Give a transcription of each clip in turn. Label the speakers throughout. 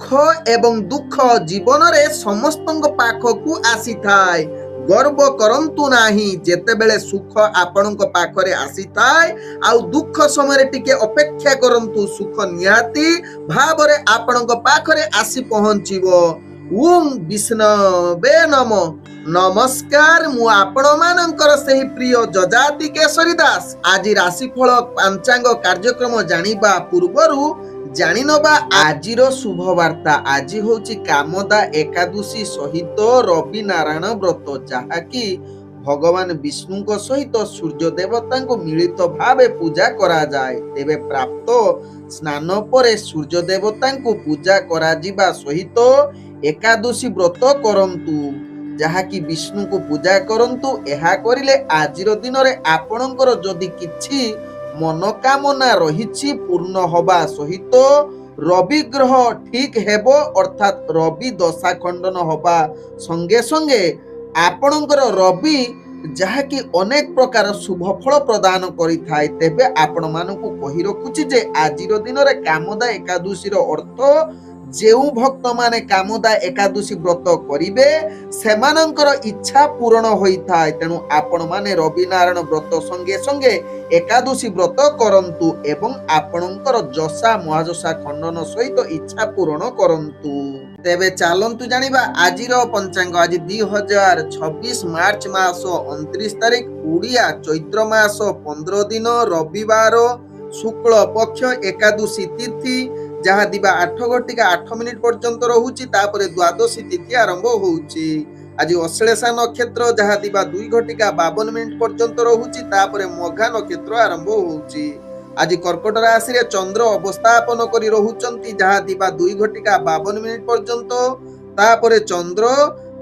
Speaker 1: एवं दुख जीवन रे समस्तंग पाखकु आसी थाए। गर्व करंतु नाही जेतेबेले सुख आपणक पाखरे आसी थाए आउ दुख समय टिके अपेक्षा करंतु सुख निहाती भावरे आपणक पाखरे आसी पहुंचीबो। ओम विष्णवे नमो। नमस्कार, मु आपण मानकर सही प्रिय जजाति केशरी दास। आज राशिफल पंचांग कार्यक्रम जानिबा पूर्वरु जानिनबा आजिर शुभ वार्ता। आज होची कामदा एकादशी सहित रवि नारायण व्रत, जहाँकि भगवान विष्णु सहित सूर्य देवता मिलित भावे पूजा करा जाए। तेबे प्राप्त स्नान परे सूर्य देवता पूजा करा जिबा सहित एकादशी व्रत करंतु, जहाँकि विष्णु को पूजा करंतु। एहा करिले आजिर दिन रे आपणकर जदि किछि मनोकामना रही पूर्ण हवा सहित रवि ग्रह ठीक हेबो, अर्थात रवि दशा खंडन हवा संगे संगे आपणकर रवि जहाँकि अनेक प्रकार शुभ फल प्रदान करि थाए। तेबे आपण मानकु कहि रखुछि जे आजिर दिन रे कामदा एकादशी रो अर्थ जेउ भक्त माने कामदा एकादशी व्रत करिवे सेमानंकर इच्छा पूर्ण होइथाय। तेणु आपण माने रवि नारायण व्रत संगे संगे एकादशी व्रत करंतु एवं आपणकर जसा महाजसा खंडन सहित इच्छा पूर्ण करंतु। तेबे चालंतु जानिबा आजिर पंचांग। आज 2026 मार्च मास 29 तारिख उड़िया चैत्र मास 15 दिन रविवार शुक्ल पक्ष एकादशी तिथि, जहाँ दिबा 8:08 पर्यंत रहुची। तापरे द्वादशी तिथि आरंभ होउची। आज अश्लेषा नक्षत्र जहाँ दिबा 2:52 पर्यंत रहुची। तापरे मघा नक्षत्र आरंभ होउची। आज कर्कट राशि रे चंद्र अवस्थापन करी रहुचंती, जहाँ दिबा 2:52 पर्यंत। तापरे चंद्र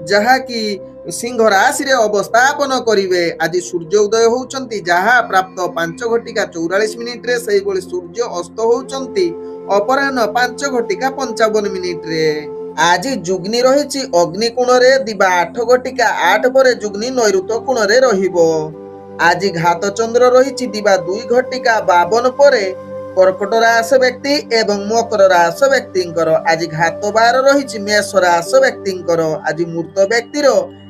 Speaker 1: जहाँ की सिंह राशि रे अवस्थापन करिवे। आज सूर्य उदय होउचंती, जहाँ प्राप्त 5:44 रे। सही बोली सूर्य अस्त होउचंती अपराह्न 5:55 रे। आज जुग्नि रहिछि अग्निकोण रे दिबा 8:08 परे जुग्नि नैऋत्य कोण रे रहिबो। आज घात चंद्र रहिछि दिबा 2:52 परे कर्कट राशि व्यक्ति एवं मकर राशि व्यक्तिंकर। आज घात बार रहिछि मेष राशि व्यक्तिंकर। आज मृत व्यक्तिर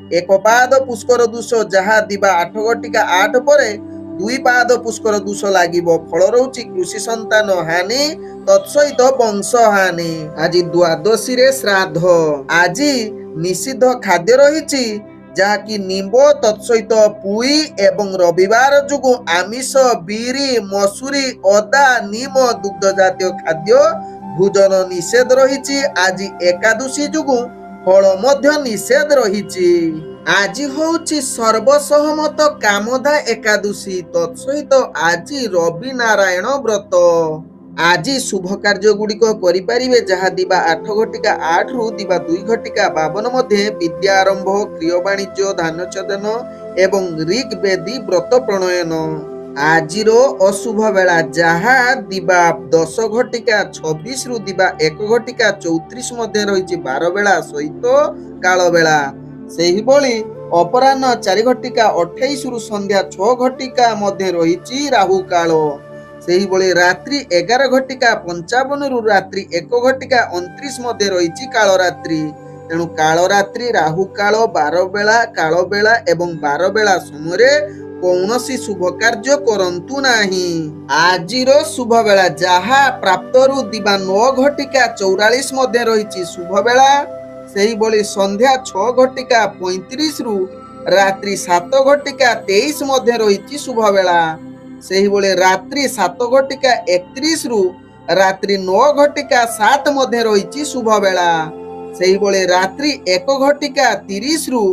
Speaker 1: एक पाद पुष्कर दोष, जहाँ दिबा 8:08 परे 2 पाद पुष्कर दोष लागिबो। फल रहुछि कृषि संतान हानि तत्सहित वंश हानि। आज द्वादशी रे श्राद्ध। आज निषिद्ध खाद्य रहिछि, जहाँकि निम्ब तत्सहित पुई एवं रविवार जुगु आमिष बीरी मसूरी अदा नीम दुग्ध जातीय खाद्य भोजन निषेध रहिछि। आज एकादशी जुगु फल मध्य निषेध रहिछि। आज होउछि सर्वसहमत कामदा एकादशी, तत्सहित आज रवि नारायण व्रत। आज शुभ कार्य गुड़िक करिपारिबे, जहाँ दिबा 8:08 रु दिबा 2:52 मध्ये विद्या आरंभ, गृह वाणिज्य, धान्य छेदन एवं ऋग वेदी व्रत प्रणयन। आजिर अशुभ बेला जहाँ दिबा 10:26 रु दिबा 1:34 मध्ये रहिछि 12 बेला सहित काल बेला। सेही बोली अपराह्न 4:28 रु संध्या 6:00 मध्ये रहिछि राहु काल। सेही बोली रात्रि 11:55 रु रात्रि 1:29 मध्ये रहिछि काल रात्रि। तेणु काल रात्रि राहु काल 12 बेला काल बेला एवं 12 बेला समय कौनसी शुभ कार्य करंतु नाही। आजिर शुभ बेला जहाँ प्राप्त रु दिबा 9:44 मध्ये रहिछि शुभ बेला। सेही बोली संध्या 6:35 रु रात्रि 7:23 मध्ये रहिछि शुभ बेला। सेही बोली रात्रि 7:31 रु रात्रि 9:07 मध्ये रहिछि शुभ बेला। सेही बोली रात्रि 1:30 रु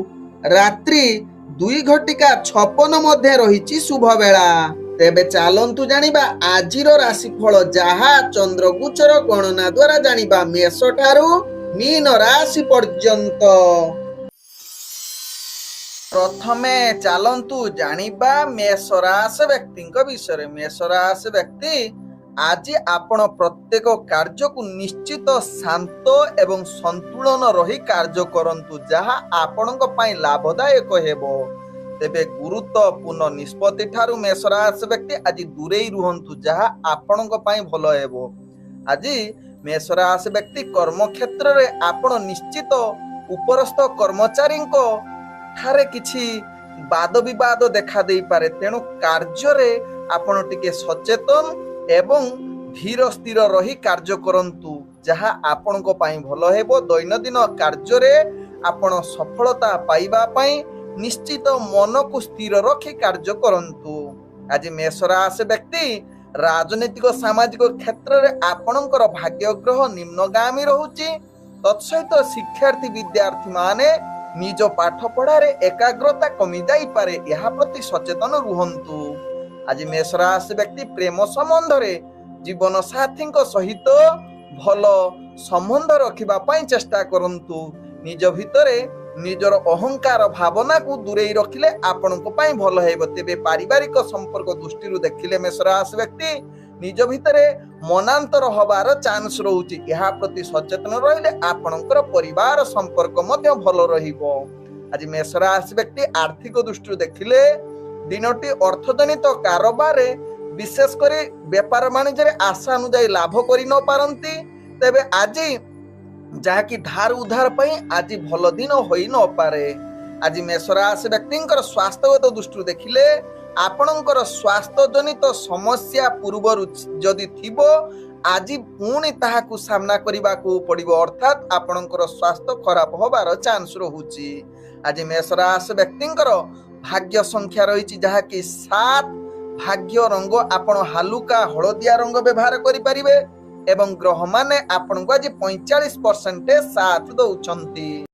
Speaker 1: रात्रि 2:56 मध्ये रहिछि शुभ बेला। तेबे चालंतु जानिबा आजिर राशिफल, जहाँ चंद्र गोचर गणना द्वारा जानिबा मेष ठारू मीन राशि पर्यंत। प्रथमे चालंतु जानिबा मेष राशि व्यक्तिंक विषय। मेष राशि व्यक्ति आज आपण प्रत्येक कार्य को निश्चित शांत एवं संतुलन रही कार्य करंतु, जहाँ आपणक पई लाभदायक हेबो। तेबे गुरुत्वपूर्ण निष्पत्ति ठारू मेष राशि व्यक्ति आज दूरेई रुहंतु, जहाँ आपणक पई भलो हेबो। आज मेष राशि व्यक्ति कर्म क्षेत्र रे आपण निश्चित उपरस्थ कर्मचारी ठारे किछि वाद विवाद देखा दे पारे, तेणु कार्य रे आपण टिके सचेतन एवं धीर स्थिर रही कार्य करंतु, जहा आपण को पाई भलो हेबो। दैनंदिन कार्य रे आपण सफलता पाइबा पाई निश्चित मन को स्थिर रखी कार्य करंतु। आज मेष राशि व्यक्ति राजनीतिक सामाजिक क्षेत्र रे आपणकर भाग्य ग्रह निम्नगामी रहुची, तत्सहित शिक्षार्थी विद्यार्थी माने निज पाठ पढ़ारे एकाग्रता कमी जाई पारे, यह प्रति सचेतन रुहंतु। आज मेष राशि व्यक्ति प्रेम संबंध रे जीवन साथी सहित भल संबंध रखिबा पाई चेष्टा करंतु। निज भितरे निजर अहंकार भावना को दूरे रखिले आपण पाई भल हेबो। तेबे पारिवारिक संपर्क दृष्टि देखिले मेष राशि व्यक्ति निज भितरे मनांतर हबार चांस रहुची, यह प्रति सचेतन रहिले आपणकर परिवार संपर्क मध्य भल रहिबो। आज मेष राशि व्यक्ति आर्थिक दृष्टि देखिले दिनटी अर्थजनित कारोबार विशेष करी व्यापार वाणिज्य आशा अनुଯାୟୀ लाभ करि न पारंती, तेबे आज जहाँकि धार उधार पाई आज भल दिन होई न पारे। आज मेष राशि व्यक्तिंकर स्वास्थ्यगत दृष्टि देखिले आपणकर स्वास्थ्य जनित समस्या पूर्वरु जदि थिबो आज पुणी ताहाकु सामना करिबा को पड़िबो, अर्थात आपणकर स्वास्थ्य खराब होबार चांस रहुची। आज मेष राशि व्यक्तिंकर भाग्य संख्या रहिछि जहाँकि 7, भाग्य रंग आपण हालुका हलदिया रंग व्यवहार करि परिबे एवं ग्रह माने आपण को आज 45% साथ दउछंती।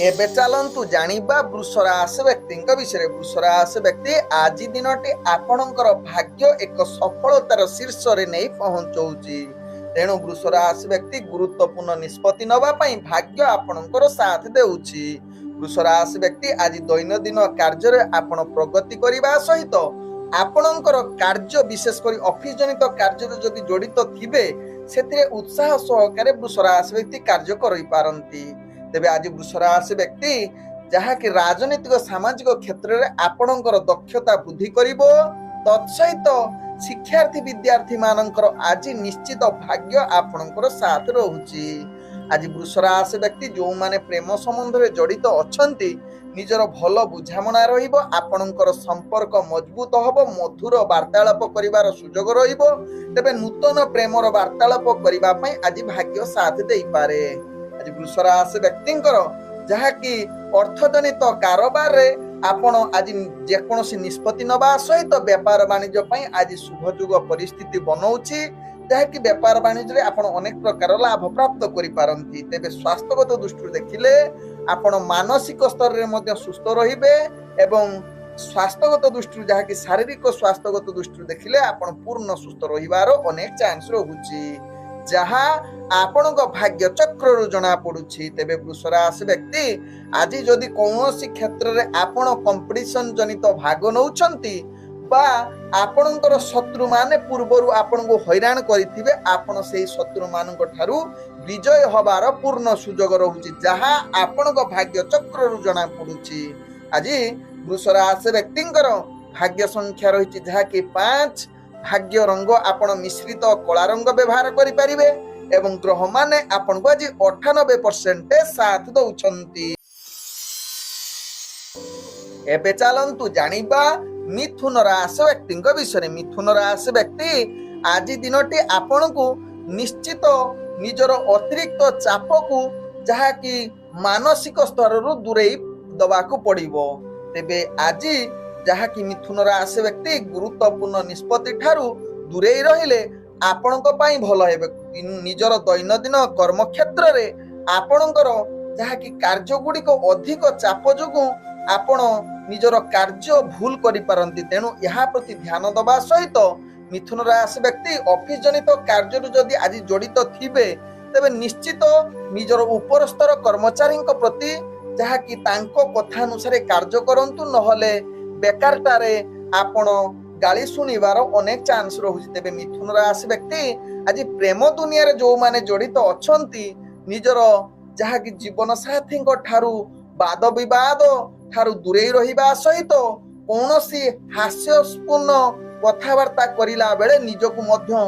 Speaker 1: एबे चलंतु जानिबा वृष राशि व्यक्ति विषय। वृष राशि व्यक्ति आज दिनटी आपणकर भाग्य एक सफलतार शीर्ष रे नहीं पहुंचौची, तेणु वृष राशि व्यक्ति गुरुत्वपूर्ण निष्पत्ति नबा पई भाग्य आपणकर साथ देउची। वृष राशि व्यक्ति आज दैनंदिन कार्य रे आपण प्रगति करिबा सहित आपणकर कार्य विशेष करी ऑफिस जनित कार्य रे जदि जड़ित थिबे सेतिरे उत्साह सहकारे वृष राशि व्यक्ति कार्य करि पारंती। तेबे आज वृष राशि व्यक्ति जहा कि राजनीतिक सामाजिक क्षेत्र रे आपणकर दक्षता वृद्धि करिवो, तत्सहित शिक्षार्थी विद्यार्थी मानकर आज निश्चित भाग्य आपणकर साथ रहुची। आज वृष राशि व्यक्ति जो माने प्रेम संबंध रे जड़ित अछंती निजर भल बुझामणा रहिबो, आपणकर संपर्क मजबूत हबो, मधुर वार्तालाप करिवार सुजोग रहिबो। तेबे नूतन प्रेमर वार्तालाप करिबा पई आज भाग्य साथ देई पारे। आज वृष राशि व्यक्तिंकर जहा कि अर्थजनित कारोबार रे आपण आज जेकोसी निष्पत्ति नबा सहित व्यापार वाणिज्य पई आज शुभजुग परिस्थिति बनौछि, जहा कि व्यापार वाणिज्य रे आपण अनेक प्रकार लाभ प्राप्त करि पारंती। तेबे स्वास्थ्यगत दृष्टि देखिले आपण मानसिक स्तर रे मध्य सुस्थ रहिबे एवं स्वास्थ्यगत दृष्टि जहा कि शारीरिक स्वास्थ्यगत दृष्टि देखिले आपण पूर्ण सुस्थ रहिबार अनेक चांस रहुछि, जहा आपणक भाग्य चक्र जना पड़ुछि। तेबे वृष राशि व्यक्ति आज जदि कौनसी क्षेत्र रे आपण कंपटीशन जनित भाग नउछंती बा आपणकर शत्रु माने पूर्वरु आपणको हैरान करिथिबे, आपण सेही शत्रु मानक ठारू विजय हबार पूर्ण सुजोग रहुछि, जहा आपणक भाग्य चक्र जना पड़ुछि। आज वृष राशि व्यक्तिंकर भाग्य संख्या रहिछि जहा कि 5, भाग्य रंग आपण मिश्रित कला रंग व्यवहार करि परिबे एवं ग्रह माने आपण को आज 98% साथ दउछंती। एबे चलंतु जानिबा मिथुन राशि व्यक्ति विषय। मिथुन राशि व्यक्ति आज दिनटी आपण को निश्चित निजर अतिरिक्त चाप को जहा कि मानसिक स्तर रु दूरे दबा को पड़िबो। तेबे आज जहा कि मिथुन राशि व्यक्ति गुरुत्वपूर्ण निष्पत्ति ठारू दूरे रहिले आपणक पाई भल हेबे। निजर दैनंदिन कर्म क्षेत्र रे आपणकर जहा कि कार्य गुड़िक अधिक चाप जोगु आपण निजर कार्य भूल करि पारंती, तेणु यहा प्रति ध्यान दबा सहित मिथुन राशि व्यक्ति ऑफिस जनित कार्य जदि आज जड़ित थिबे तेबे निश्चित निजर ऊपर स्तर कर्मचारी प्रति जहा कि तांको कथा अनुसार कार्य करंतु, नहले बेकारटारे आपण गाली सुनिबार अनेक चांस रहुछि। तेबे मिथुन राशि व्यक्ति आज प्रेम दुनिया रे जो माने जड़ित अछंती निजर जहा कि जीवन साथी ठारू वाद विवाद ठारू दूरे रहिबा सहित कौनसी हास्यपूर्ण कथावार्ता करिला बेले निजको मध्य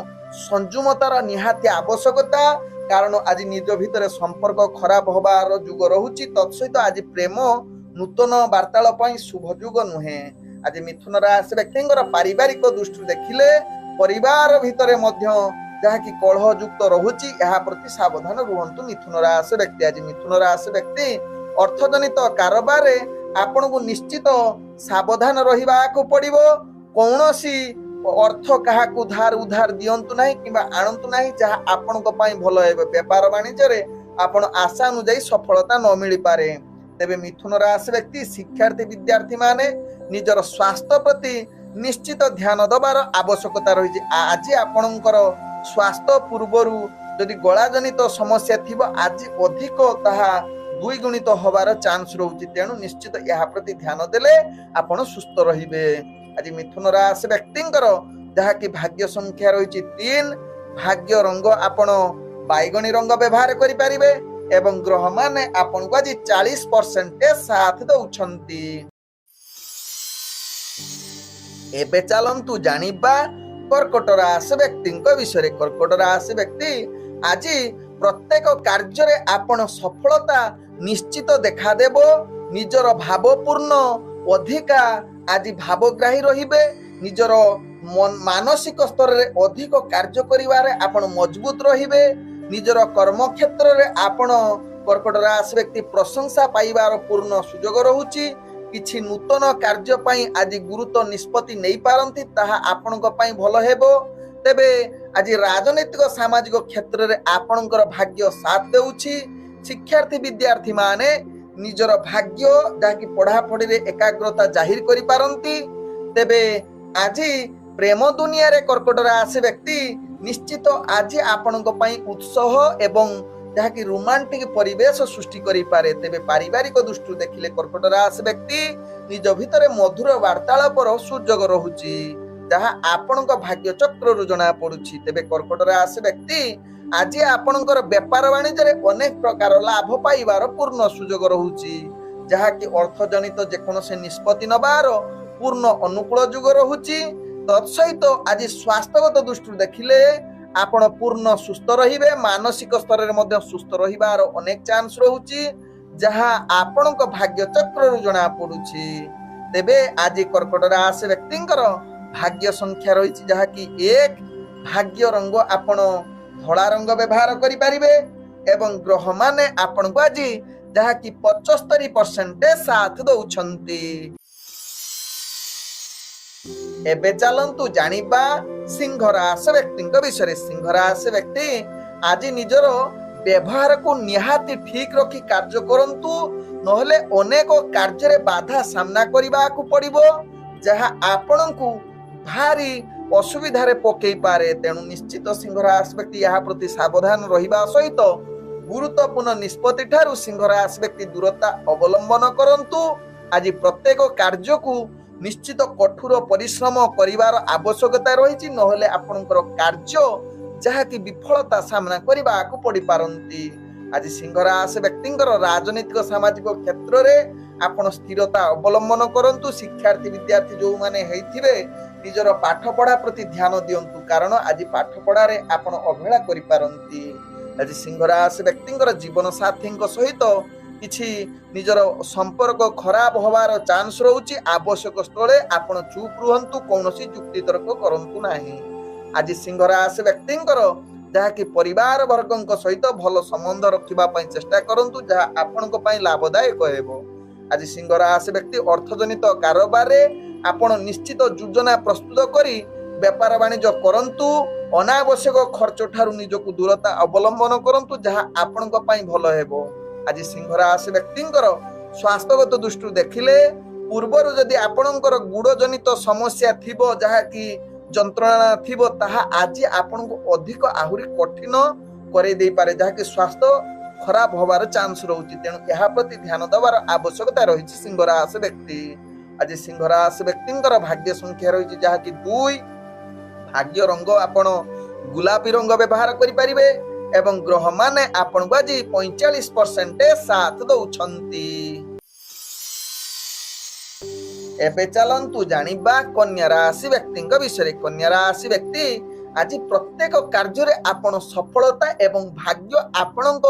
Speaker 1: ସଂଯମତାର ନିହାତି ଆବଶ୍ୟକତା, କାରଣ ଆଜି ନିଜ ଭିତରେ ସମ୍ପର୍କ ଖରାପ ହବାର ଯୁଗ ରହୁଛି। ତତ୍ସହିତ ଆଜି ପ୍ରେମ ନୂତନ ବାର୍ତ୍ତାଳାପ ପାଇଁ ଶୁଭ ଯୁଗ ନୁହେଁ। ଆଜି ମିଥୁନ ରାଶି ବ୍ୟକ୍ତିଙ୍କର ପାରିବାରିକ ଦୃଷ୍ଟିରୁ ଦେଖିଲେ ପରିବାର ଭିତରେ ମଧ୍ୟ ଯାହାକି କଳହ ଯୁକ୍ତ ରହୁଛି, ଏହା ପ୍ରତି ସାବଧାନ ରୁହନ୍ତୁ ମିଥୁନ ରାଶି ବ୍ୟକ୍ତି। ଆଜି ମିଥୁନ ରାଶି ବ୍ୟକ୍ତି ଅର୍ଥଜନିତ କାରବାରରେ ଆପଣଙ୍କୁ ନିଶ୍ଚିତ ସାବଧାନ ରହିବାକୁ ପଡ଼ିବ। କୌଣସି ଅର୍ଥ କାହାକୁ ଧାର ଉଧାର ଦିଅନ୍ତୁ ନାହିଁ କିମ୍ବା ଆଣନ୍ତୁ ନାହିଁ ଯାହା ଆପଣଙ୍କ ପାଇଁ ଭଲ ହେବ। ବେପାର ବାଣିଜ୍ୟରେ ଆପଣ ଆଶା ଅନୁଯାୟୀ ସଫଳତା ନ ମିଳିପାରେ। ତେବେ ମିଥୁନ ରାଶି ବ୍ୟକ୍ତି ଶିକ୍ଷାର୍ଥୀ ବିଦ୍ୟାର୍ଥୀ ମାନେ ନିଜର ସ୍ୱାସ୍ଥ୍ୟ ପ୍ରତି ନିଶ୍ଚିତ ଧ୍ୟାନ ଦେବାର ଆବଶ୍ୟକତା ରହିଛି। ଆଜି ଆପଣଙ୍କର ସ୍ୱାସ୍ଥ୍ୟ ପୂର୍ବରୁ ଯଦି ଗଳାଜନିତ ସମସ୍ୟା ଥିବ, ଆଜି ଅଧିକ ତାହା ଦ୍ୱିଗୁଣିତ ହବାର ଚାନ୍ସ ରହୁଛି। ତେଣୁ ନିଶ୍ଚିତ ଏହା ପ୍ରତି ଧ୍ୟାନ ଦେଲେ ଆପଣ ସୁସ୍ଥ ରହିବେ। ଆଜି ମିଥୁନ ରାଶି ବ୍ୟକ୍ତିଙ୍କର ଯାହାକି ଭାଗ୍ୟ ସଂଖ୍ୟା ରହିଛି 3, ଭାଗ୍ୟ ରଙ୍ଗ ଆପଣ ବାଇଗଣୀ ରଙ୍ଗ ବ୍ୟବହାର କରିପାରିବେ ଏବଂ ଗ୍ରହମାନେ ଆପଣଙ୍କୁ ଆଜି 40% ସାଥ ଦେଉଛନ୍ତି। ଏବେ ଚାଲନ୍ତୁ ଜାଣିବା କର୍କଟ ରାଶି ବ୍ୟକ୍ତିଙ୍କ ବିଷୟରେ। କର୍କଟ ରାଶି ବ୍ୟକ୍ତି ଆଜି ପ୍ରତ୍ୟେକ କାର୍ଯ୍ୟରେ ଆପଣ ସଫଳତା ନିଶ୍ଚିତ ଦେଖାଦେବ। ନିଜର ଭାବପୂର୍ଣ୍ଣ ଅଧିକା ଆଜି ଭାବଗ୍ରାହୀ ରହିବେ। ନିଜର ମାନସିକ ସ୍ତରରେ ଅଧିକ କାର୍ଯ୍ୟ କରିବାରେ ଆପଣ ମଜବୁତ ରହିବେ। ନିଜର କର୍ମକ୍ଷେତ୍ରରେ ଆପଣ କର୍କଟ ରାଶି ବ୍ୟକ୍ତି ପ୍ରଶଂସା ପାଇବାର ପୂର୍ଣ୍ଣ ସୁଯୋଗ ରହୁଛି। କିଛି ନୂତନ କାର୍ଯ୍ୟ ପାଇଁ ଆଜି ଗୁରୁତ୍ୱ ନିଷ୍ପତ୍ତି ନେଇପାରନ୍ତି, ତାହା ଆପଣଙ୍କ ପାଇଁ ଭଲ ହେବ। ତେବେ ଆଜି ରାଜନୈତିକ ସାମାଜିକ କ୍ଷେତ୍ରରେ ଆପଣଙ୍କର ଭାଗ୍ୟ ସାଥ ଦେଉଛି। ଶିକ୍ଷାର୍ଥୀ ବିଦ୍ୟାର୍ଥୀ ମାନେ ନିଜର ଭାଗ୍ୟ ଯାହାକି ପଢାପଢିରେ ଏକାଗ୍ରତା ଜାହିର କରିପାରନ୍ତି। ତେବେ ଆଜି ପ୍ରେମ ଦୁନିଆରେ କର୍କଟ ରାଶି ବ୍ୟକ୍ତି ନିଶ୍ଚିତ ଆଜି ଆପଣଙ୍କ ପାଇଁ ଉତ୍ସାହ ଏବଂ ଯାହାକି ରୋମାଣ୍ଟିକ ପରିବେଶ ସୃଷ୍ଟି କରିପାରେ। ତେବେ ପାରିବାରିକ ଦୃଷ୍ଟିରୁ ଦେଖିଲେ କର୍କଟ ରାଶି ବ୍ୟକ୍ତି ନିଜ ଭିତରେ ମଧୁର ବାର୍ତ୍ତାଳାପର ସୁଯୋଗ ରହୁଛି, ଯାହା ଆପଣଙ୍କ ଭାଗ୍ୟ ଚକ୍ରରୁ ଜଣା ପଡୁଛି। ତେବେ କର୍କଟ ରାଶି ବ୍ୟକ୍ତି ଆଜି ଆପଣଙ୍କର ବେପାର ବାଣିଜ୍ୟରେ ଅନେକ ପ୍ରକାର ଲାଭ ପାଇବାର ପୂର୍ଣ୍ଣ ସୁଯୋଗ ରହୁଛି, ଯାହାକି ଅର୍ଥଜନିତ ଯେକୌଣସି ନିଷ୍ପତ୍ତି ନେବାର ପୂର୍ଣ୍ଣ ଅନୁକୂଳ ଯୁଗ ରହୁଛି। ତତ୍ସହିତ ଆଜି ସ୍ୱାସ୍ଥ୍ୟଗତ ଦୃଷ୍ଟିରୁ ଦେଖିଲେ ଆପଣ ପୂର୍ଣ୍ଣ ସୁସ୍ଥ ରହିବେ। ମାନସିକ ସ୍ତରରେ ମଧ୍ୟ ସୁସ୍ଥ ରହିବାର ଅନେକ ଚାନ୍ସ ରହୁଛି, ଯାହା ଆପଣଙ୍କ ଭାଗ୍ୟ ଚକ୍ରରୁ ଜଣା ପଡୁଛି। ତେବେ ଆଜି କର୍କଟ ରାଶି ବ୍ୟକ୍ତିଙ୍କର ଭାଗ୍ୟ ସଂଖ୍ୟା ରହିଛି ଯାହାକି 1, ଭାଗ୍ୟ ରଙ୍ଗ ଆପଣ ଧଳା ରଙ୍ଗ ବ୍ୟବହାର କରିପାରିବେ ଏବଂ ଗ୍ରହମାନେ ଆପଣଙ୍କୁ ଆଜି ଯାହାକି 75% ସାଥ ଦେଉଛନ୍ତି। ଏବେ ଚାଲନ୍ତୁ ଜାଣିବା ସିଂହ ରାଶି ବ୍ୟକ୍ତିଙ୍କ ବିଷୟରେ। ସିଂହ ରାଶି ବ୍ୟକ୍ତି ଆଜି ନିଜର ବ୍ୟବହାରକୁ ନିହାତି ଠିକ ରଖି କାର୍ଯ୍ୟ କରନ୍ତୁ, ନହେଲେ ଅନେକ କାର୍ଯ୍ୟରେ ବାଧା ସାମ୍ନା କରିବାକୁ ପଡିବ, ଯାହା ଆପଣଙ୍କୁ ଭାରି ଅସୁବିଧାରେ ପକେଇ ପାରେ। ତେଣୁ ନିଶ୍ଚିତ ସିଂହ ରାଶି ବ୍ୟକ୍ତି ଏହା ପ୍ରତି ସାବଧାନ ରହିବା ସହିତ ଗୁରୁତ୍ୱପୂର୍ଣ୍ଣ ନିଷ୍ପତ୍ତି ଠାରୁ ସିଂହ ରାଶି ବ୍ୟକ୍ତି ଦୂରତା ଅବଲମ୍ବନ କରନ୍ତୁ। ଆଜି ପ୍ରତ୍ୟେକ କାର୍ଯ୍ୟକୁ ନିଶ୍ଚିତ କଠୋର ପରିଶ୍ରମ କରିବାର ଆବଶ୍ୟକତା ରହିଛି, ନହେଲେ ଆପଣଙ୍କର କାର୍ଯ୍ୟ ଯାହାକି ବିଫଳତା ସାମ୍ନା କରିବାକୁ ପଡିପାରନ୍ତି। ଆଜି ସିଂହ ରାଶି ବ୍ୟକ୍ତିଙ୍କର ରାଜନୈତିକ ସାମାଜିକ କ୍ଷେତ୍ରରେ ଆପଣ ସ୍ଥିରତା ଅବଲମ୍ବନ କରନ୍ତୁ। ଶିକ୍ଷାର୍ଥୀ ବିଦ୍ୟାର୍ଥୀ ଯୋଉମାନେ ହେଇଥିବେ ନିଜର ପାଠ ପଢା ପ୍ରତି ଧ୍ୟାନ ଦିଅନ୍ତୁ, କାରଣ ଆଜି ପାଠ ପଢାରେ ଆପଣ ଅବହେଳା କରିପାରନ୍ତି। ଆଜି ସିଂହ ରାଶି ବ୍ୟକ୍ତିଙ୍କର ଜୀବନ ସାଥୀଙ୍କ ସହିତ କିଛି ନିଜର ସମ୍ପର୍କ ଖରାପ ହବାର ଚାନ୍ସ ରହୁଛି। ଆବଶ୍ୟକ ସ୍ଥଳେ ଆପଣ ଚୁପ୍ ରୁହନ୍ତୁ, କୌଣସି ଯୁକ୍ତି ତର୍କ କରନ୍ତୁ ନାହିଁ। ଆଜି ସିଂହ ରାଶି ବ୍ୟକ୍ତିଙ୍କର ଯାହାକି ପରିବାର ବର୍ଗଙ୍କ ସହିତ ଭଲ ସମ୍ବନ୍ଧ ରଖିବା ପାଇଁ ଚେଷ୍ଟା କରନ୍ତୁ, ଯାହା ଆପଣଙ୍କ ପାଇଁ ଲାଭଦାୟକ ହେବ। ଆଜି ସିଂହ ରାଶି ବ୍ୟକ୍ତି ଅର୍ଥଜନିତ କାରବାରରେ ଆପଣ ନିଶ୍ଚିତ ଯୋଜନା ପ୍ରସ୍ତୁତ କରି ବେପାର ବାଣିଜ୍ୟ କରନ୍ତୁ। ଅନାବଶ୍ୟକ ଖର୍ଚ୍ଚ ଠାରୁ ନିଜକୁ ଦୂରତା ଅବଲମ୍ବନ କରନ୍ତୁ, ଯାହା ଆପଣଙ୍କ ପାଇଁ ଭଲ ହେବ। ଆଜି ସିଂହ ରାଶି ବ୍ୟକ୍ତିଙ୍କର ସ୍ୱାସ୍ଥ୍ୟଗତ ଦୃଷ୍ଟିରୁ ଦେଖିଲେ ପୂର୍ବରୁ ଯଦି ଆପଣଙ୍କର ଗୁଡ଼ ଜନିତ ସମସ୍ୟା ଥିବ, ଯାହାକି ଯନ୍ତ୍ରଣା ଥିବ, ତାହା ଆଜି ଆପଣଙ୍କୁ ଅଧିକ ଆହୁରି କଠିନ କରେଇ ଦେଇପାରେ, ଯାହାକି ସ୍ୱାସ୍ଥ୍ୟ ଖରାପ ହବାର ଚାନ୍ସ ରହୁଛି। ତେଣୁ ଏହା ପ୍ରତି ଧ୍ୟାନ ଦେବାର ଆବଶ୍ୟକତା ରହିଛି ସିଂହ ରାଶି ବ୍ୟକ୍ତି। ଆଜି ସିଂହ ରାଶି ବ୍ୟକ୍ତିଙ୍କର ଭାଗ୍ୟ ସଂଖ୍ୟା ରହିଛି ଯାହାକି 2, ଭାଗ୍ୟ ରଙ୍ଗ ଆପଣ ଗୋଲାପୀ ରଙ୍ଗ ବ୍ୟବହାର କରିପାରିବେ ଏବଂ ଗ୍ରହମାନେ ଆପଣଙ୍କୁ ଆଜି 45% ସାଥ ଦେଉଛନ୍ତି। ଏବେ ଚାଲନ୍ତୁ ଜାଣିବା କନ୍ୟା ରାଶି ବ୍ୟକ୍ତିଙ୍କ ବିଷୟରେ। କନ୍ୟା ରାଶି ବ୍ୟକ୍ତି आज प्रत्येक कार्य आपण सफलता एवं भाग्य आपण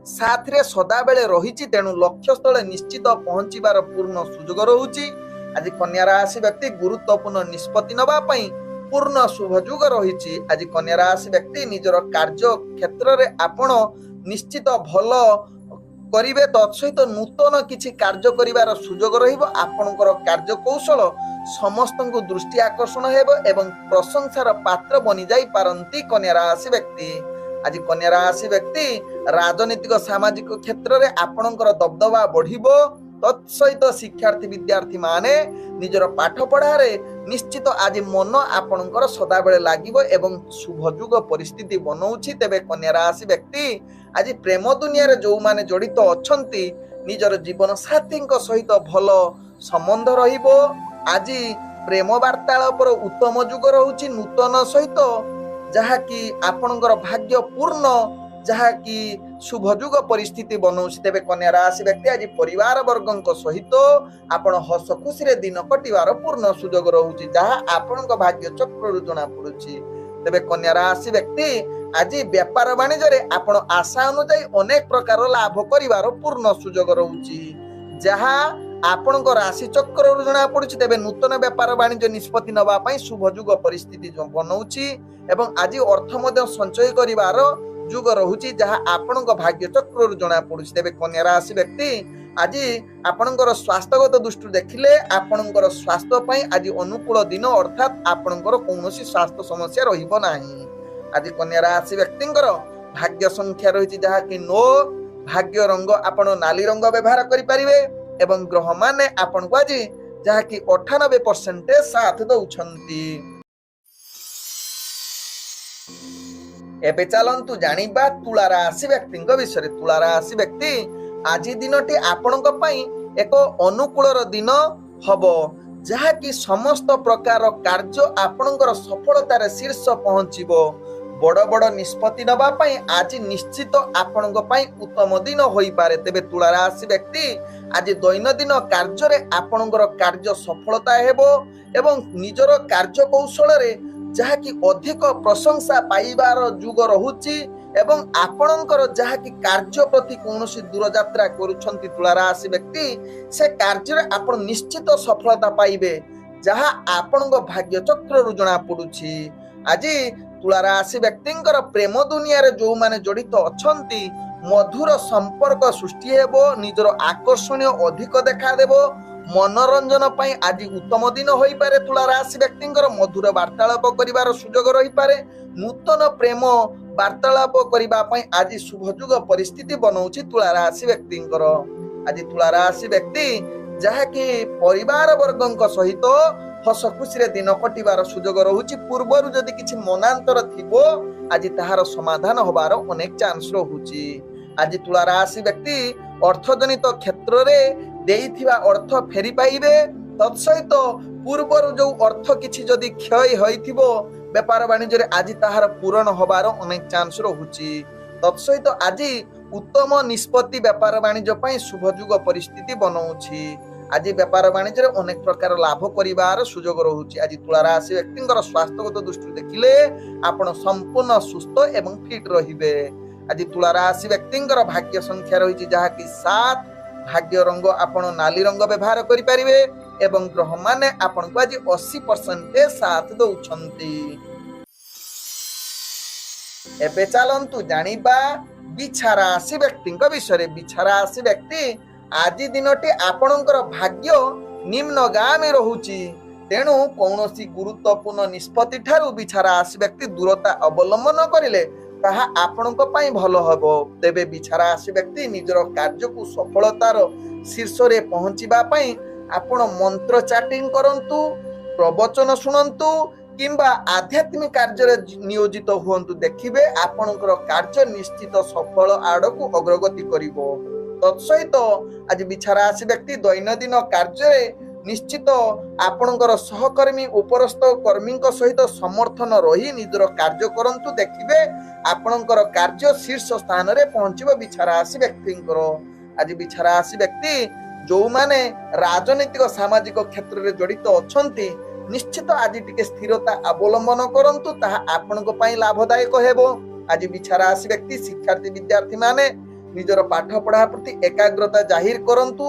Speaker 1: साथ रे सदा बेले रही तेणु लक्ष्य स्थल निश्चित पहुंचीबार पूर्ण सुजोग रहुची। आज कन्या राशि व्यक्ति गुरुत्वपूर्ण निष्पत्ति नबा पई पूर्ण शुभयोग रही। आज कन्या राशि व्यक्ति निजर कार्य क्षेत्र रे आपण निश्चित भल करिवे तत्सहित नूतन किछि कार्य करिवार सुजोग रहिबो। आपणकर कार्य कौशल समस्त दृष्टि आकर्षण हेबो एवं प्रशंसार पात्र बनि जाई पारंती कन्या राशि व्यक्ति। आज कन्या राशि व्यक्ति राजनीतिक सामाजिक क्षेत्र रे आपणकर दबदबा बढ़िबो। तत्सहित शिक्षार्थी विद्यार्थी माने निजर पाठ पढ़ारे निश्चित आज मन आपणकर सदा बेले लागिबो एवं शुभयुग परिस्थिति बनौछि। तेबे कन्या राशि व्यक्ति आज प्रेम दुनिया रे जो माने जड़ित अछंती निजर जीवन साथी सहित भल संबंध रहिबो। आज प्रेम वार्तालापर उत्तम युग रहुछि नूतन सहित जहाँकि आपणकर भाग्य पूर्ण जहाँकि शुभयुग परिस्थिति बनौछि। तेबे कन्या राशि व्यक्ति आज परिवार वर्गक सहित आपण हस खुशी रे दिन कटिवार पूर्ण सुजोग रहुछि जहाँ आपणक भाग्य चक्ररु जଣା पड़ुछि। तेबे कन्या राशि व्यक्ति आज व्यापार वाणिज्य रे आपण आशा अनुसार अनेक प्रकार लाभ करिवार पूर्ण सुजोग रहुछि जहाँ आपणक राशि चक्ररु जଣା पड़ुछि। तेबे नूतन व्यापार वाणिज्य निष्पत्ति नबा पई शुभयुग परिस्थिति बनौछि एवं आज अर्थ मध्य संचय करिवार युग रहुछि जहाँ आपणक भाग्य चक्ररु जଣା पड़ुछि। तेबे कन्या राशि व्यक्ति आज आपणकर स्वास्थ्यगत दृष्टि देखिले आपणकर स्वास्थ्य पई आज अनुकूल दिन अर्थात आपणकर कौनसी स्वास्थ्य समस्या रहिबो नाही। आज कन्या राशि व्यक्तिंकर भाग्य संख्या रहिछि जहाँ कि 9। भाग्य रंग आपण नाली रंग व्यवहार करि परिबे एवं ग्रह माने आपण को आज जहाँ कि 98% साथ दउछंती। एबे चलंतु जानिबा तुला राशि व्यक्तिंक विषय। तुला राशि व्यक्ति आज दिनटी आपणक पई एक अनुकूलर दिन हबो जहाँ कि समस्त प्रकार कार्य आपणकर सफलतार शीर्ष पहुंचीबो। बड़ बड़ निष्पत्ति नबा पई आज निश्चित आपणक पई उत्तम दिन होई पारे। तेबे तुला राशि व्यक्ति आज दैनंदिन कार्य रे आपणकर कार्य सफलता हेबो एवं निजर कार्य कौशल रे जहाँ कि अधिक प्रशंसा पाइबार युग रहुछि एवं आपणकर जहाँ कि कार्य प्रति कौनसी दूर यात्रा करूछंती तुला राशि व्यक्ति से कार्य रे आपण निश्चित सफलता पाइबे जहाँ आपणक भाग्य चक्ररु जଣା पड़ुछि। आज तुला राशि व्यक्तिंकर प्रेम दुनिया रे जो माने जड़ित अछंती मधुर संपर्क सृष्टि हेबो। निजर आकर्षणीय अधिक देखा देबो। मनोरंजन पई आज उत्तम दिन होई पारे। तुला राशि व्यक्तिंकर मधुर वार्तालाप करिवार सुजोग रही पारे। नूतन प्रेम वार्तालाप करिबा पई आज शुभयुग परिस्थिति बनौछि तुला राशि व्यक्तिंकर। आज तुला राशि व्यक्ति जहाँ कि परिवार वर्गक सहित हस खुशी रे दिन कटिवार सुजोग रहुछि। पूर्वरु जदि किछि मनांतर थिबो आज ताहार समाधान होबार अनेक चांस रहुछि। आज तुला राशि व्यक्ति अर्थजनित क्षेत्र रे देइथिबा अर्थ फेरी पाइबे। तत्सहित पूर्वरु जो अर्थ किछि जदि क्षय होइथिबो व्यापार वाणिज्य रे आज ताहार पूर्ण होबार अनेक चांस रहुछि। तत्सहित आज उत्तम निष्पत्ति व्यापार वाणिज्य पई शुभयुग परिस्थिति बनौछि। आज व्यापार वाणिज्य रे अनेक प्रकार लाभ करिवार सुजोग रहुछि। आज तुला राशि व्यक्तिंकर स्वास्थ्यगत दृष्टि देखिले आपण संपूर्ण सुस्थ एवं फिट रहिबे। आज तुला राशि व्यक्तिंकर भाग्य संख्या रहिछि जहाँ कि 7। भाग्य रंग आपण नाली रंग व्यवहार करि परिबे एवं ग्रह माने आपण को आज 80% साथ दउछंती। एबे चलंतु जानिबा बिछा राशि व्यक्तिंक विषय। बिछा राशि व्यक्ति आज दिनटी आपणकर भाग्य निम्नगामी रहुछि तेणु कौनसी गुरुत्वपूर्ण निष्पत्ति ठारू बिछा राशि व्यक्ति दूरता अवलंबन करिले ताहा आपणक पई भलो हबो। तेबे बिछा राशि व्यक्ति निजर कार्य को सफलतार शीर्ष रे पहुंचीबा पई आपण मंत्र चाटिंग करंतु, प्रवचन सुनंतु किंबा आध्यात्मिक कार्य रे नियोजित हुंतु। देखिबे आपणकर कार्य निश्चित सफल आडकू अग्रगति करिवो। तत्सहित आज बिछा राशि व्यक्ति दैनंदिन कार्य रे निश्चित आपणकर सहकर्मी उपरस्थ कर्मी सहित समर्थन रही निजर कार्य करंतु। देखिबे आपणकर कार्य शीर्ष स्थान रे पहुंचीबो बिछा राशि व्यक्तिंकर। आज बिछा राशि व्यक्ति जो माने राजनीतिक सामाजिक क्षेत्र रे जड़ित अछंती निश्चित आज टिके स्थिरता अवलंबन करंतु ताहा आपनको पई लाभदायक हेबो। आज बिछा राशि व्यक्ति शिक्षार्थी विद्यार्थी माने निजर पाठ पढ़ा प्रति एकाग्रता जाहिर करंतु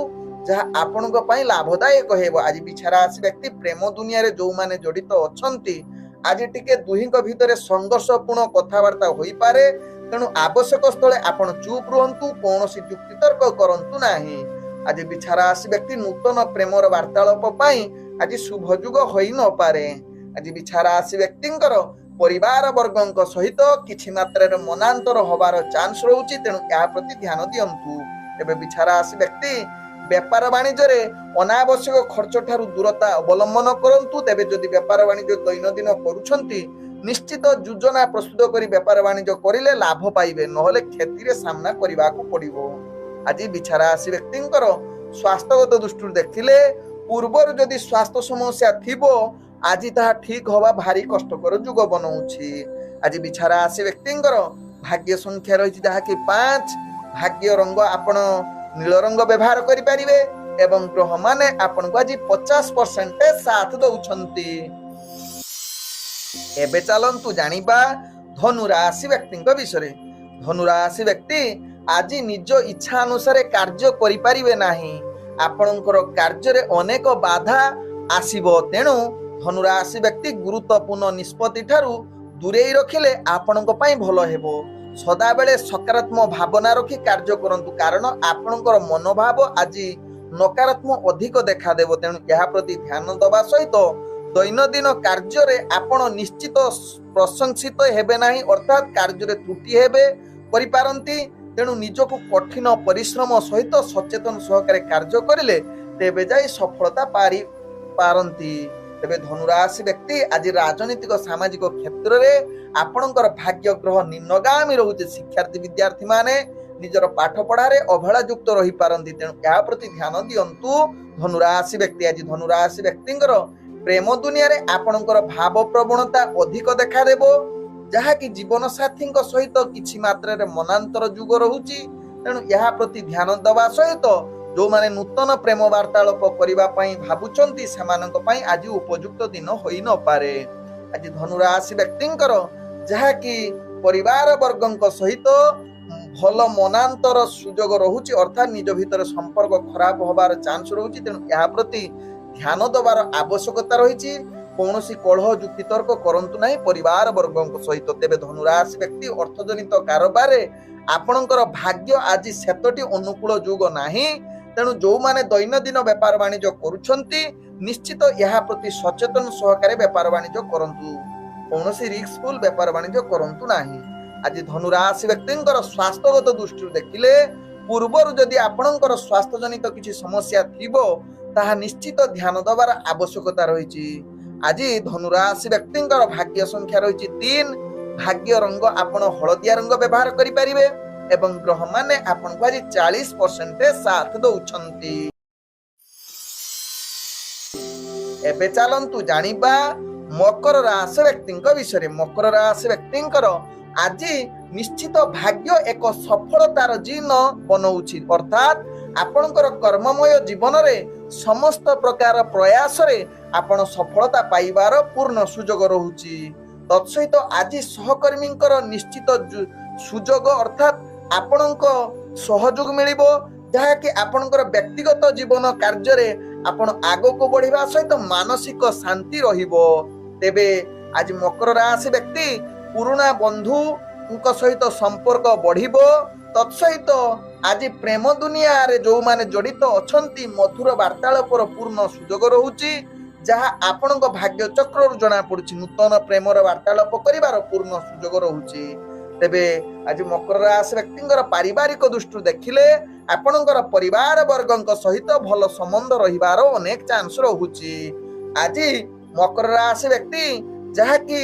Speaker 1: जहा आपनको पई लाभदायक हेबो। आज बिछा राशि व्यक्ति प्रेम दुनिया रे जो माने जड़ित अछंती आज टिके दुहिंक भितरे संघर्षपूर्ण कथावार्ता होई पारे, तेणु आवश्यक स्थले आपण चुप रुहंतु, कौनसी युक्ति तर्क करंतु नाही। आज बिछा राशि व्यक्ति नूतन प्रेमर वार्तालाप पई आज शुभयुग होई न पारे। आज बिछा राशि व्यक्तिंकर परिवार वर्गଙ୍କ सहित किछि मात्रा मनांतर होबार चांस रहउछि, तेणु या प्रति ध्यान दियंतु। एबे बिछा राशि व्यक्ति व्यापार वाणिज्य रे अनावश्यक खर्च ठारू दूरता अवलंबन करंतु। तेबे जदि व्यापार वाणिज्य दैनंदिन करूछंती निश्चित योजना प्रस्तुत करी व्यापार वाणिज्य करिले लाभ पाइबे, नहले क्षति रे सामना करिबाकू पड़िबो। आज बिछा राशि व्यक्तिंकर स्वास्थ्यगत दृष्टि देखिले पूर्वर जदि स्वास्थ्य समस्या थिबो आज ताहा ठीक होबा भारी कष्टकर जुग बनउछि। आज बिछा राशि व्यक्तिंकर भाग्य संख्या रहिछि जहाकि 5, भाग्य रंग आपण नील रंग व्यवहार करि परिबे एवं ग्रह माने आपण को आज 50% साथ दउछंती। एबे चलंतु जानिबा धनु राशि व्यक्तिंक विषय। धनु राशि व्यक्ति आज निज इच्छा अनुसार कार्य करि परिबे नाही। आपणकर कार्य रे अनेक बाधा आसीबो, तेणु धनु राशि व्यक्ति गुरुत्वपूर्ण निष्पत्ति ठारू दूरेई रखिले आपणक पई भलो हेबो। सदा बेले सकारात्मक भावना रखी कार्य करंतु, कारण आपणकर मनोभाव आज नकारात्मक अधिक देखा देबो, तेणु यहा प्रति ध्यान दबा सहित दैनंदिन कार्य रे आपण निश्चित प्रशंसित हेबे नाही, अर्थात कार्य रे त्रुटि हेबे करि पारंती। तेणु निजको कठिन परिश्रम सहित सचेतन सहकारे कार्य करिले तेबे जाई सफलता पारी पारंती। तेबे धनु राशि व्यक्ति आज राजनीतिक सामाजिक क्षेत्र रे आपणकर भाग्य ग्रह निम्नगामी रहुचे। शिक्षार्थी विद्यार्थी माने निजर पाठ पढ़ारे अवहेला युक्त रही पारंती, तेणु या प्रति ध्यान दियंतु धनु राशि व्यक्ति। आज धनु राशि व्यक्तिंकर प्रेम दुनिया रे आपणकर भाव प्रवणता अधिक देखा देबो, जहा कि जीवन साथी सहित किछि मात्रा रे मनांतर युग रहुची, तेणु या प्रति ध्यान दबा सहित जो माने नूतन प्रेम वार्तालाप करिबा पई भाबुचंती सेमानक पई आज उपयुक्त दिन होई न पारे। आज धनु राशि व्यक्तिंकर जहा कि परिवार वर्गଙ୍କ सहित भल मनांतर सुजोग रहुची, अर्थात निज भितर संपर्क खराब होबार चांस रहुची, तेणु या प्रति ध्यान दबार आवश्यकता रहिची। कौनसी कलह युक्ति तर्क करंतु नाही परिवार वर्गଙ୍କ सहित। तेबे धनु राशि व्यक्ति अर्थजनित कारोबार रे आपणकर भाग्य आज सेतटी अनुकूल युग नाही, तेणु जो माने दैनंदिन व्यापार वाणिज्य करूछंती निश्चित यहा प्रति सचेतन सहकारे व्यापार वाणिज्य करंतु, कौनसी रिस्कफुल व्यापार वाणिज्य करंतु नाही। आज धनु राशि व्यक्तिंकर स्वास्थ्यगत दृष्टि देखिले पूर्वर जदि आपणकर स्वास्थ्य जनित किछि समस्या थिबो ताहा निश्चित ध्यान दबार आवश्यकता रहिछि। आज धनु राशि व्यक्तिंकर भाग्य संख्या रहिछि 3, भाग्य रंग आपण हळदिया रंग व्यवहार करि परिबे एवं ग्रह माने आपण को आज 40% साथ दउछंती। एबे चलंतु जानिबा मकर राशि व्यक्तिंक विषय। मकर राशि व्यक्तिंकर आज निश्चित भाग्य एक सफलतार जीन बनउछि, अर्थात आपणकर कर्ममय जीवन रे समस्त प्रकार प्रयास रे आपण सफलता पाइबार पूर्ण सुजोग रहुछि। तत्सहित आज सहकर्मींकर निश्चित सुजोग अर्थात आपणक सहयोग मिलिबो, जहा कि आपणकर व्यक्तिगत जीवन कार्य रे आपण आगको बढ़िबा सहित मानसिक शांति रहिबो। तेबे आज मकर राशि व्यक्ति पुराना बंधु सहित संपर्क बढ़िबो। तत्सहित आज प्रेम दुनिया रे जो माने जड़ित अछंती मधुर वार्तालापर पूर्ण सुजोग रहुची, जहा आपणक भाग्य चक्र जना पड़ुची नूतन प्रेमर वार्तालाप करिवार पूर्ण सुजोग रहुची। तेबे आज मकर राशि व्यक्तिंकर पारिवारिक दृष्टि देखिले आपणकर परिवार वर्गଙ୍କ सहित भल संबंध रहिबार अनेक चांस रहुची। आज मकर राशि व्यक्ति जहा कि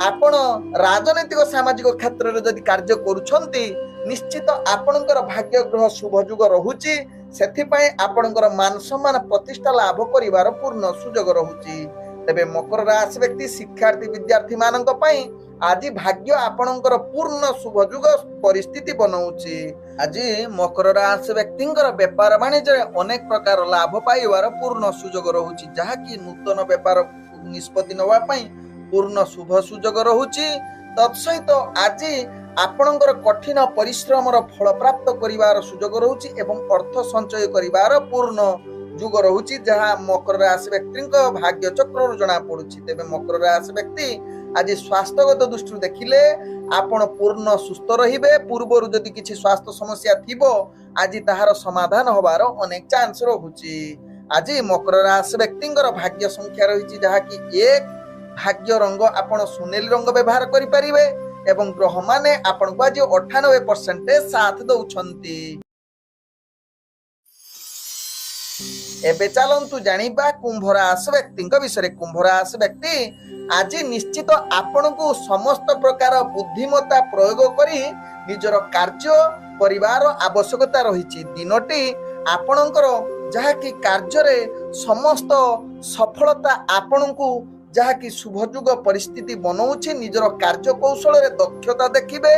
Speaker 1: आपण राजनीतिक सामाजिक क्षेत्र रे जदि कार्य करूछंती निश्चित आपणकर भाग्य ग्रह शुभयुग रहुची, सेथिपई आपणकर मान सम्मान प्रतिष्ठा लाभ करिवार पूर्ण सुजोग रहुची। तेबे मकर राशि व्यक्ति शिक्षार्थी विद्यार्थी मानक पई आज भाग्य आपणकर पूर्ण शुभयुग परिस्थिति बनउची। आज मकर राशि व्यक्तिंकर व्यापार वाणिज्य अनेक प्रकार लाभ पाइबार पूर्ण सुजोग रहुची, जहा कि नूतन व्यापार ନିଷ୍ପତ୍ତି ନେବା ପାଇଁ ପୂର୍ଣ୍ଣ ଶୁଭ ସୁଯୋଗ ରହୁଛି। ତତ୍ସହିତ ଆଜି ଆପଣଙ୍କର କଠିନ ପରିଶ୍ରମର ଫଳ ପ୍ରାପ୍ତ କରିବାର ସୁଯୋଗ ରହୁଛି ଏବଂ ଅର୍ଥ ସଞ୍ଚୟ କରିବାର ପୂର୍ଣ୍ଣ ଯୁଗ ରହୁଛି, ଯାହା ମକର ରାଶି ବ୍ୟକ୍ତିଙ୍କ ଭାଗ୍ୟ ଚକ୍ରରୁ ଜଣା ପଡୁଛି। ତେବେ ମକର ରାଶି ବ୍ୟକ୍ତି ଆଜି ସ୍ୱାସ୍ଥ୍ୟଗତ ଦୃଷ୍ଟିରୁ ଦେଖିଲେ ଆପଣ ପୂର୍ଣ୍ଣ ସୁସ୍ଥ ରହିବେ। ପୂର୍ବରୁ ଯଦି କିଛି ସ୍ୱାସ୍ଥ୍ୟ ସମସ୍ୟା ଥିବ ଆଜି ତାହାର ସମାଧାନ ହବାର ଅନେକ ଚାନ୍ସ ରହୁଛି। ଆଜି ମକର ରାଶି ବ୍ୟକ୍ତିଙ୍କର ଭାଗ୍ୟ ସଂଖ୍ୟା ରହିଛି ଯାହାକି 1, ଭାଗ୍ୟ ରଙ୍ଗ ଆପଣ ସୁନେଲି ରଙ୍ଗ ବ୍ୟବହାର କରିପାରିବେ ଏବଂ ଗ୍ରହମାନେ ଆପଣଙ୍କୁ ଆଜି 98% ସାଥ ଦଉଛନ୍ତି। ଏବେ ଚାଲନ୍ତୁ ଜାଣିବା କୁମ୍ଭ ରାଶି ବ୍ୟକ୍ତିଙ୍କ ବିଷୟରେ। କୁମ୍ଭ ରାଶି ବ୍ୟକ୍ତି ଆଜି ନିଶ୍ଚିତ ଆପଣଙ୍କୁ ସମସ୍ତ ପ୍ରକାର ବୁଦ୍ଧିମତ୍ତା ପ୍ରୟୋଗ କରି ନିଜର କାର୍ଯ୍ୟ କରିବାର ଆବଶ୍ୟକତା ରହିଛି। ଦିନଟି ଆପଣଙ୍କର ଯାହାକି କାର୍ଯ୍ୟରେ ସମସ୍ତ ସଫଳତା ଆପଣଙ୍କୁ ଯାହାକି ଶୁଭଯୁଗ ପରିସ୍ଥିତି ବନଉଛି। ନିଜର କାର୍ଯ୍ୟ କୌଶଳରେ ଦକ୍ଷତା ଦେଖିବେ,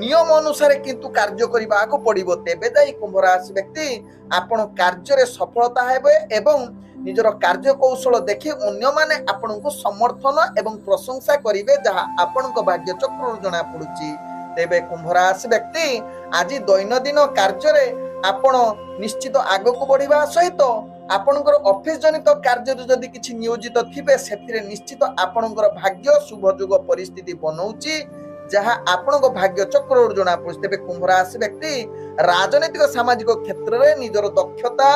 Speaker 1: ନିୟମ ଅନୁସାରେ କିନ୍ତୁ କାର୍ଯ୍ୟ କରିବାକୁ ପଡିବ। ତେବେ ଯାଇ କୁମ୍ଭ ରାଶି ବ୍ୟକ୍ତି ଆପଣ କାର୍ଯ୍ୟରେ ସଫଳତା ହେବେ ଏବଂ ନିଜର କାର୍ଯ୍ୟ କୌଶଳ ଦେଖି ଅନ୍ୟମାନେ ଆପଣଙ୍କୁ ସମର୍ଥନ ଏବଂ ପ୍ରଶଂସା କରିବେ, ଯାହା ଆପଣଙ୍କ ଭାଗ୍ୟ ଚକ୍ରରୁ ଜଣା ପଡୁଛି। ତେବେ କୁମ୍ଭ ରାଶି ବ୍ୟକ୍ତି ଆଜି ଦୈନନ୍ଦିନ କାର୍ଯ୍ୟରେ ଆପଣ ନିଶ୍ଚିତ ଆଗକୁ ବଢିବା ସହିତ ଆପଣଙ୍କର ଅଫିସ ଜନିତ କାର୍ଯ୍ୟରେ ଯଦି କିଛି ନିୟୋଜିତ ଥିବେ ସେଥିରେ ନିଶ୍ଚିତ ଆପଣଙ୍କର ଭାଗ୍ୟ ଶୁଭ ଯୁଗ ପରିସ୍ଥିତି ବନଉଛି, ଯାହା ଆପଣଙ୍କ ଭାଗ୍ୟ ଚକ୍ରରୁ ଜଣା ପଡୁଛି। ତେବେ କୁମ୍ଭ ରାଶି ବ୍ୟକ୍ତି ରାଜନୈତିକ ସାମାଜିକ କ୍ଷେତ୍ରରେ ନିଜର ଦକ୍ଷତା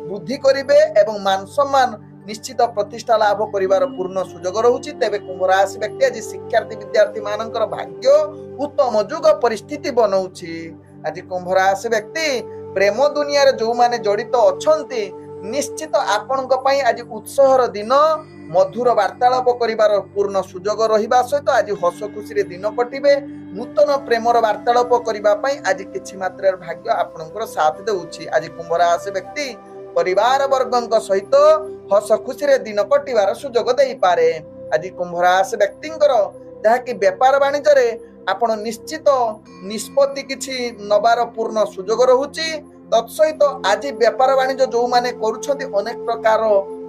Speaker 1: ବୃଦ୍ଧି କରିବେ ଏବଂ ମାନ ସମ୍ମାନ ନିଶ୍ଚିତ ପ୍ରତିଷ୍ଠା ଲାଭ କରିବାର ପୂର୍ଣ୍ଣ ସୁଯୋଗ ରହୁଛି। ତେବେ କୁମ୍ଭ ରାଶି ବ୍ୟକ୍ତି ଆଜି ଶିକ୍ଷାର୍ଥୀ ବିଦ୍ୟାର୍ଥୀ ମାନଙ୍କର ଭାଗ୍ୟ ଉତ୍ତମ ଯୁଗ ପରିସ୍ଥିତି ବନଉଛି। ଆଜି କୁମ୍ଭ ରାଶି ବ୍ୟକ୍ତି ପ୍ରେମ ଦୁନିଆରେ ଯୋଉମାନେ ଜଡିତ ଅଛନ୍ତି ନିଶ୍ଚିତ ଆପଣଙ୍କ ପାଇଁ ଆଜି ଉତ୍ସବର ଦିନ, ମଧୁର ବାର୍ତ୍ତାଳାପ କରିବାର ପୂର୍ଣ୍ଣ ସୁଯୋଗ ରହିବା ସହିତ ଆଜି ହସ ଖୁସିରେ ଦିନ କଟିବେ। ନୂତନ ପ୍ରେମର ବାର୍ତ୍ତାଳାପ କରିବା ପାଇଁ ଆଜି କିଛି ମାତ୍ରାରେ ଭାଗ୍ୟ ଆପଣଙ୍କର ସାଥ ଦେଉଛି। ଆଜି କୁମ୍ଭ ରାଶି ବ୍ୟକ୍ତି ପରିବାର ବର୍ଗଙ୍କ ସହିତ ହସ ଖୁସିରେ ଦିନ କଟିବାର ସୁଯୋଗ ଦେଇପାରେ। ଆଜି କୁମ୍ଭ ରାଶି ବ୍ୟକ୍ତିଙ୍କର ଯାହାକି ବେପାର ବାଣିଜ୍ୟରେ ଆପଣ ନିଶ୍ଚିତ ନିଷ୍ପତ୍ତି କିଛି ନବାର ପୂର୍ଣ୍ଣ ସୁଯୋଗ ରହୁଛି। ତତ୍ସହିତ ଆଜି ବେପାର ବାଣିଜ୍ୟ ଯୋଉମାନେ କରୁଛନ୍ତି ଅନେକ ପ୍ରକାର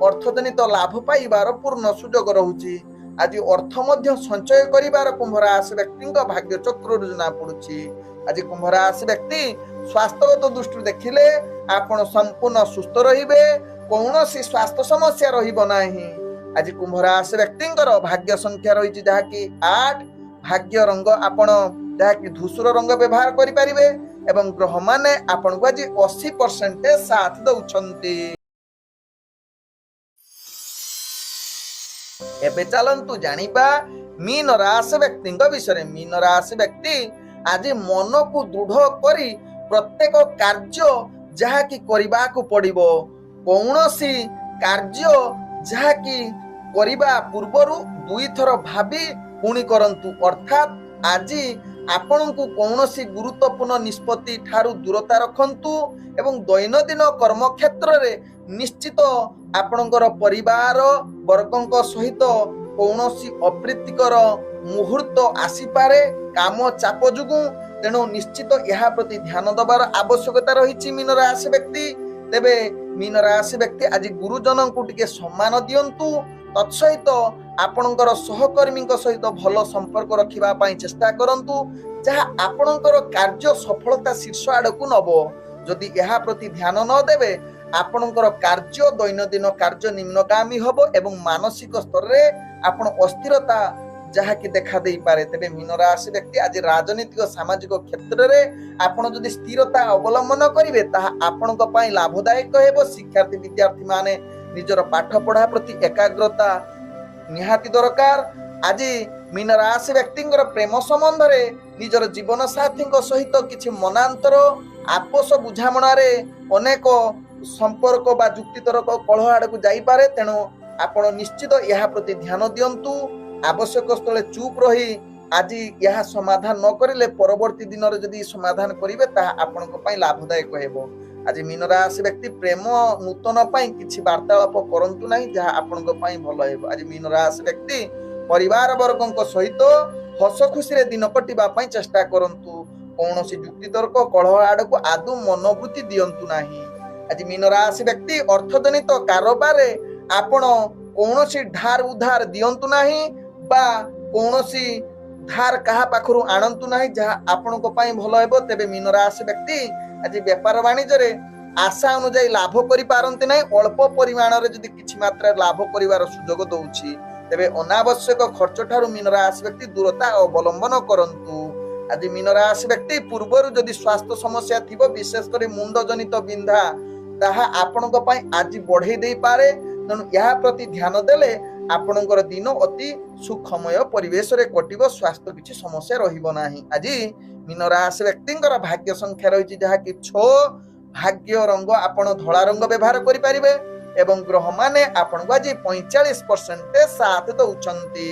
Speaker 1: ଅର୍ଥଜନିତ ଲାଭ ପାଇବାର ପୂର୍ଣ୍ଣ ସୁଯୋଗ ରହୁଛି। ଆଜି ଅର୍ଥ ମଧ୍ୟ ସଞ୍ଚୟ କରିବାର କୁମ୍ଭ ରାଶି ବ୍ୟକ୍ତିଙ୍କ ଭାଗ୍ୟ ଚକ୍ରରୁ ଜଣା ପଡୁଛି। ଆଜି କୁମ୍ଭ ରାଶି ବ୍ୟକ୍ତି ସ୍ୱାସ୍ଥ୍ୟଗତ ଦୃଷ୍ଟିରୁ ଦେଖିଲେ ଆପଣ ସମ୍ପୂର୍ଣ୍ଣ ସୁସ୍ଥ ରହିବେ, କୌଣସି ସ୍ୱାସ୍ଥ୍ୟ ସମସ୍ୟା ରହିବ ନାହିଁ। ଆଜି କୁମ୍ଭ ରାଶି ବ୍ୟକ୍ତିଙ୍କର ଭାଗ୍ୟ ସଂଖ୍ୟା ରହିଛି ଯାହାକି 8, ଭାଗ୍ୟ ରଙ୍ଗ ଆପଣ ଯାହାକି ଧୂସର ରଙ୍ଗ ବ୍ୟବହାର କରିପାରିବେ ଏବଂ ଗ୍ରହମାନେ ଆପଣଙ୍କୁ ଆଜି 80% ସାଥ ଦଉଛନ୍ତି। ଏବେ ଚାଲନ୍ତୁ ଜାଣିବା ମୀନ ରାଶି ବ୍ୟକ୍ତିଙ୍କ ବିଷୟରେ। ମୀନ ରାଶି ବ୍ୟକ୍ତି ଆଜି ମନକୁ ଦୃଢ କରି ପ୍ରତ୍ୟେକ କାର୍ଯ୍ୟ ଯାହାକି କରିବାକୁ ପଡିବ। କୌଣସି କାର୍ଯ୍ୟ ଯାହାକି କରିବା ପୂର୍ବରୁ 2 ଥର ଭାବି ପୁଣି କରନ୍ତୁ। ଅର୍ଥାତ୍ ଆଜି ଆପଣଙ୍କୁ କୌଣସି ଗୁରୁତ୍ୱପୂର୍ଣ୍ଣ ନିଷ୍ପତ୍ତି ଠାରୁ ଦୂରତା ରଖନ୍ତୁ ଏବଂ ଦୈନନ୍ଦିନ କର୍ମକ୍ଷେତ୍ରରେ ନିଶ୍ଚିତ ଆପଣଙ୍କର ପରିବାର ବର୍ଗଙ୍କ ସହିତ କୌଣସି ଅପ୍ରୀତିକର ମୁହୂର୍ତ୍ତ ଆସିପାରେ କାମ ଚାପ ଯୋଗୁଁ। ତେଣୁ ନିଶ୍ଚିତ ଏହା ପ୍ରତି ଧ୍ୟାନ ଦେବାର ଆବଶ୍ୟକତା ରହିଛି ମୀନ ରାଶି ବ୍ୟକ୍ତି। ତେବେ ମୀନ ରାଶି ବ୍ୟକ୍ତି ଆଜି ଗୁରୁଜନଙ୍କୁ ଟିକେ ସମ୍ମାନ ଦିଅନ୍ତୁ। ତତ୍ସହିତ ଆପଣଙ୍କର ସହକର୍ମୀଙ୍କ ସହିତ ଭଲ ସମ୍ପର୍କ ରଖିବା ପାଇଁ ଚେଷ୍ଟା କରନ୍ତୁ, ଯାହା ଆପଣଙ୍କର କାର୍ଯ୍ୟ ସଫଳତା ଶୀର୍ଷ ଆଡକୁ ନବ। ଯଦି ଏହା ପ୍ରତି ଧ୍ୟାନ ନ ଦେବେ ଆପଣଙ୍କର କାର୍ଯ୍ୟ ଦୈନନ୍ଦିନ କାର୍ଯ୍ୟ ନିମ୍ନଗାମୀ ହବ ଏବଂ ମାନସିକ ସ୍ତରରେ ଆପଣ ଅସ୍ଥିରତା ଯାହାକି ଦେଖା ଦେଇପାରେ। ତେବେ ମୀନ ରାଶି ବ୍ୟକ୍ତି ଆଜି ରାଜନୈତିକ ସାମାଜିକ କ୍ଷେତ୍ରରେ ଆପଣ ଯଦି ସ୍ଥିରତା ଅବଲମ୍ବନ କରିବେ ତାହା ଆପଣଙ୍କ ପାଇଁ ଲାଭଦାୟକ ହେବ। ଶିକ୍ଷାର୍ଥୀ ବିଦ୍ୟାର୍ଥୀ ମାନେ ନିଜର ପାଠ ପଢା ପ୍ରତି ଏକାଗ୍ରତା ନିହାତି ଦରକାର। ଆଜି ମୀନ ରାଶି ବ୍ୟକ୍ତିଙ୍କର ପ୍ରେମ ସମ୍ବନ୍ଧରେ ନିଜର ଜୀବନ ସାଥୀଙ୍କ ସହିତ କିଛି ମନାନ୍ତର ଆପୋଷ ବୁଝାମଣାରେ ଅନେକ ସମ୍ପର୍କ ବା ଯୁକ୍ତିତର୍କ କଳହ ଆଡକୁ ଯାଇପାରେ। ତେଣୁ ଆପଣ ନିଶ୍ଚିତ ଏହା ପ୍ରତି ଧ୍ୟାନ ଦିଅନ୍ତୁ। ଆବଶ୍ୟକ ସ୍ଥଳେ ଚୁପ୍ ରହି ଆଜି ଏହା ସମାଧାନ ନ କରିଲେ ପରବର୍ତ୍ତୀ ଦିନରେ ଯଦି ସମାଧାନ କରିବେ ତାହା ଆପଣଙ୍କ ପାଇଁ ଲାଭଦାୟକ ହେବ। ଆଜି ମୀନ ରାଶି ବ୍ୟକ୍ତି ପ୍ରେମ ନୂତନ ପାଇଁ କିଛି ବାର୍ତ୍ତାଳାପ କରନ୍ତୁ ନାହିଁ, ଯାହା ଆପଣଙ୍କ ପାଇଁ ଭଲ ହେବ। ଆଜି ମୀନ ରାଶି ବ୍ୟକ୍ତି ପରିବାର ବର୍ଗଙ୍କ ସହିତ ହସ ଖୁସିରେ ଦିନ କଟିବା ପାଇଁ ଚେଷ୍ଟା କରନ୍ତୁ। କୌଣସି ଯୁକ୍ତିତର୍କ କଳହ ଆଡକୁ ଆଦୌ ମନୋବୃତ୍ତି ଦିଅନ୍ତୁ ନାହିଁ। ଆଜି ମୀନ ରାଶି ବ୍ୟକ୍ତି ଅର୍ଥଜନିତ କାରବାରରେ ଆପଣ କୌଣସି ଧାର ଉଧାର ଦିଅନ୍ତୁ ନାହିଁ ବା କୌଣସି ଧାର କାହା ପାଖରୁ ଆଣନ୍ତୁ ନାହିଁ ଯାହା ଆପଣଙ୍କ ପାଇଁ ଭଲ ହେବ। ତେବେ ମୀନ ରାଶି ବ୍ୟକ୍ତି ଆଜି ବେପାର ବାଣିଜ୍ୟରେ ଆଶା ଅନୁଯାୟୀ ଲାଭ କରିପାରନ୍ତି ନାହିଁ। ଅଳ୍ପ ପରିମାଣରେ ଯଦି କିଛି ମାତ୍ରାରେ ଲାଭ କରିବାର ସୁଯୋଗ ଦଉଛି, ତେବେ ଅନାବଶ୍ୟକ ଖର୍ଚ୍ଚ ଠାରୁ ମୀନ ରାଶି ବ୍ୟକ୍ତି ଦୂରତା ଅବଲମ୍ବନ କରନ୍ତୁ। ଆଜି ମୀନ ରାଶି ବ୍ୟକ୍ତି ପୂର୍ବରୁ ଯଦି ସ୍ୱାସ୍ଥ୍ୟ ସମସ୍ୟା ଥିବ, ବିଶେଷ କରି ମୁଣ୍ଡ ଜନିତ ବିନ୍ଧା, ତାହା ଆପଣଙ୍କ ପାଇଁ ଆଜି ବଢେଇ ଦେଇପାରେ। ତେଣୁ ଏହା ପ୍ରତି ଧ୍ୟାନ ଦେଲେ ଆପଣଙ୍କର ଦିନ ଅତି ସୁଖମୟ ପରିବେଶରେ କଟିବ, ସ୍ୱାସ୍ଥ୍ୟ କିଛି ସମସ୍ୟା ରହିବ ନାହିଁ। ଆଜି ମୀନ ରାଶି ବ୍ୟକ୍ତିଙ୍କର ଭାଗ୍ୟ ସଂଖ୍ୟା ରହିଛି ଯାହାକି 6। ଭାଗ୍ୟ ରଙ୍ଗ ଆପଣ ଧଳା ରଙ୍ଗ ବ୍ୟବହାର କରିପାରିବେ ଏବଂ ଗ୍ରହମାନେ ଆପଣଙ୍କୁ ଆଜି 45% ସାଥ ଦଉଛନ୍ତି।